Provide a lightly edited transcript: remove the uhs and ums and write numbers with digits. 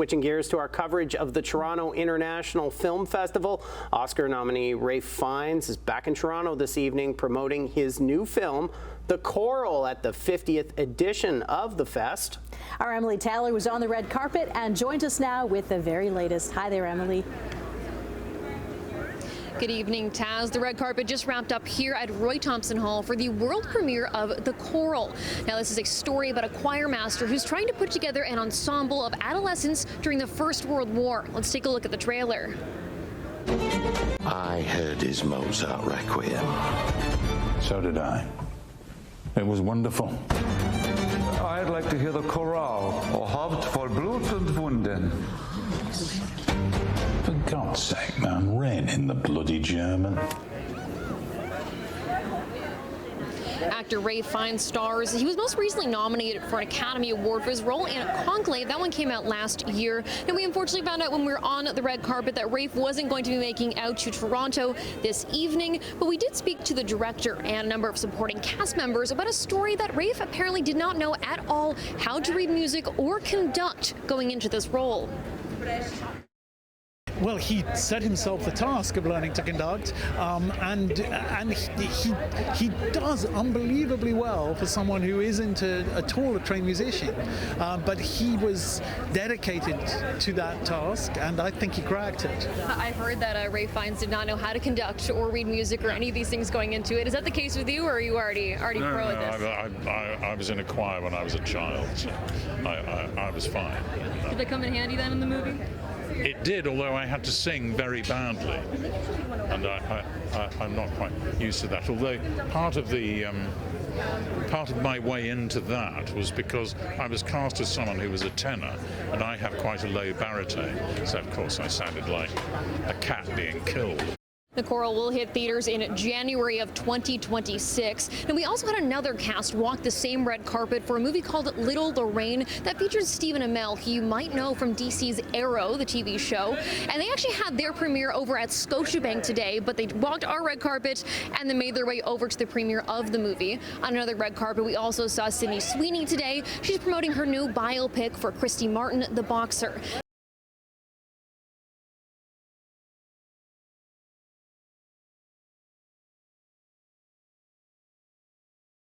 Switching gears to our coverage of the Toronto International Film Festival, Oscar nominee Ralph Fiennes is back in Toronto this evening promoting his new film, The Choral, at the 50th edition of the fest. Our Emily Taylor was on the red carpet and joins us now with the very latest. Hi there, Emily. Good evening, Taz. The red carpet just wrapped up here at Roy Thompson Hall for the world premiere of The Choral. Now, this is a story about a choir master who's trying to put together an ensemble of adolescents during the First World War. Let's take a look at the trailer. I heard his Mozart Requiem. So did I. It was wonderful. I'd like to hear the Choral, or Haupt voll Blut und Wunden. For God's sake, man, rein in the bloody German. Actor Ralph Fiennes stars. He was most recently nominated for an Academy Award for his role in Conclave. That one came out last year. And we unfortunately found out when we were on the red carpet that Ralph wasn't going to be making out to Toronto this evening. But we did speak to the director and a number of supporting cast members about a story that Ralph apparently did not know at all how to read music or conduct going into this role. Well, he set himself the task of learning to conduct, and he does unbelievably well for someone who isn't at all a trained musician. But he was dedicated to that task, and I think he cracked it. I've heard that Ralph Fiennes did not know how to conduct or read music or any of these things going into it. Is that the case with you, or are you already pro at this? I was in a choir when I was a child, so I was fine. Did that come in handy then in the movie? It did, although I had to sing very badly, and I'm not quite used to that. Although part of my way into that was because I was cast as someone who was a tenor, and I have quite a low baritone, so of course I sounded like a cat being killed. The Choral will hit theaters in January of 2026. And we also had another cast walk the same red carpet for a movie called Little Lorraine that features Stephen Amell, who you might know from DC's Arrow, the TV show. And they actually had their premiere over at Scotiabank today, but they walked our red carpet and then made their way over to the premiere of the movie. On another red carpet, we also saw Sydney Sweeney today. She's promoting her new biopic for Christy Martin, the boxer.